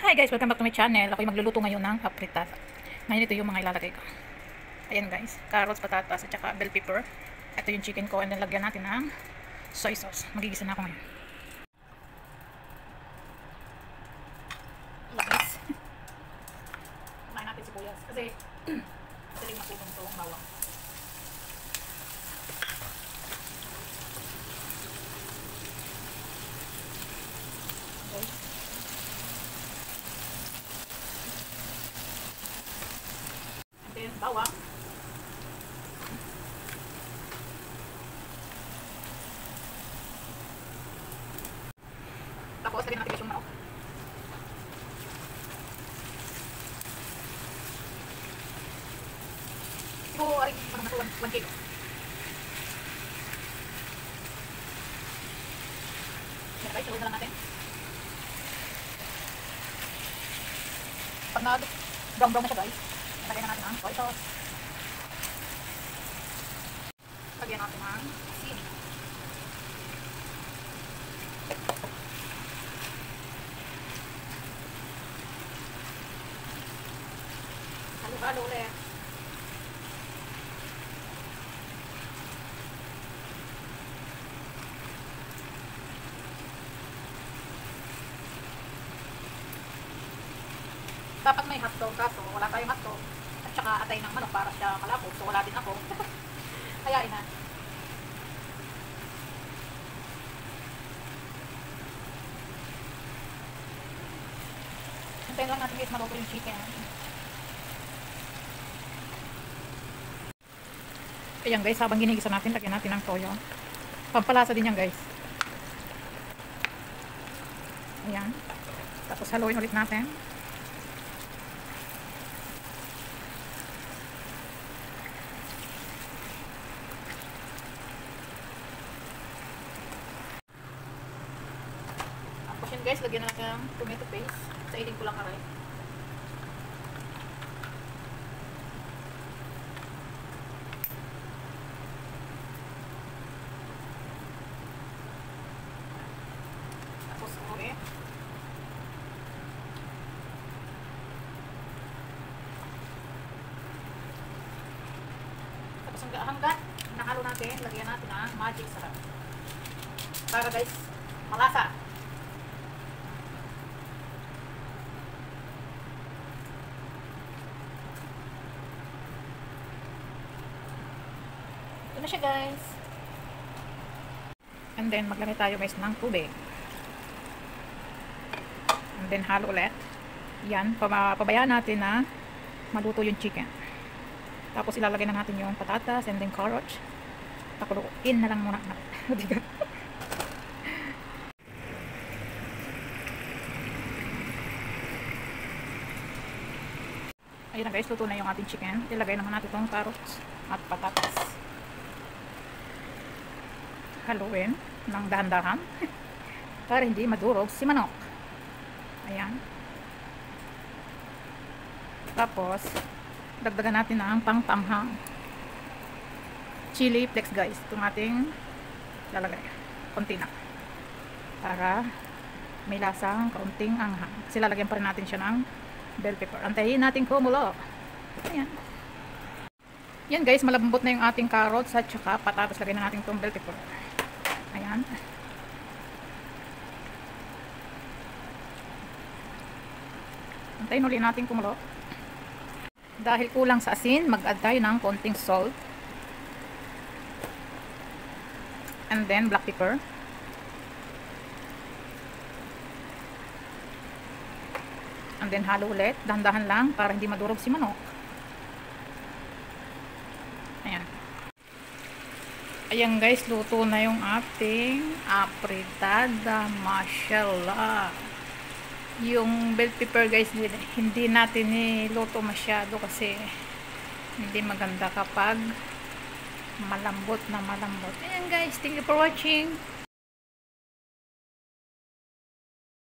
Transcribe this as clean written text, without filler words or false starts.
Hi guys, welcome back to my channel. Ako yung magluluto ngayon ng apritada. Ngayon ito yung mga ilalagay ko. Ayan guys, carrots, patatas, at saka bell pepper. Ito yung chicken ko, and nilagyan natin ng soy sauce. Magigisa na ako ngayon. Guys, kumain natin sibuyas kasi madaling matulong itong bawang. Okay. Then bawang. Tapos lagyan natin yung manok. Siguro aring pag nato 1 kilo. Okay, saludo na lang natin. Pag na-brown na siya guys, lagyan na natin ang soy sauce. Lagyan natin ang asin. Halo-halo ulit. Dapat may hotdog kaso wala tayong hotdog at saka atay ng manok para siya malapot, so wala din ako. Kaya ina. Hintayin lang natin guys maluto yung chicken. Ayan guys, habang ginigisa natin, lagyan natin ng toyo. Pampalasa din yan guys. Ayan. Tapos haluin ulit natin. Tapos yun guys, lagyan na natin ng tomato paste. Sa iling ko lang aray. Tapos uwi. Tapos hanggat nakalo natin, lagyan natin ang magic sarap. Para guys, malasa. Ito na siya guys. And then maglagay tayo guys ng tubig. And then halo ulit. Yan, pabayaan natin na maluto yung chicken. Tapos ilalagay na natin yung patatas and then carrots. Pakuluin na lang muna. Ayun na guys, luto na yung ating chicken. Ilagay naman natin itong carrots at patatas. Haluin ng dahan-dahan para hindi madurog si manok. Ayan. Tapos dagdagan natin ang pangpanghang chili flakes guys. Itong ating lalagay. Konti na. Para may lasang kaunting anghang. Kasi lalagyan pa rin natin siya ng bell pepper. Antayin natin kumulo. Ayan. Yan guys, malambot na yung ating carrots at saka patatas. Lagyan na natin itong bell pepper. Ayan. Antayin ulit natin kumulo. Dahil kulang sa asin, mag-add tayo ng konting salt. And then black pepper. And then halo ulit. Dahan-dahan lang para hindi madurog si manok. Ayan. Ayan guys, luto na yung ating apritada. Mashallah. Yung bell pepper guys, hindi natin niluto masyado kasi hindi maganda kapag malambot na malambot. Ayan guys, thank you for watching.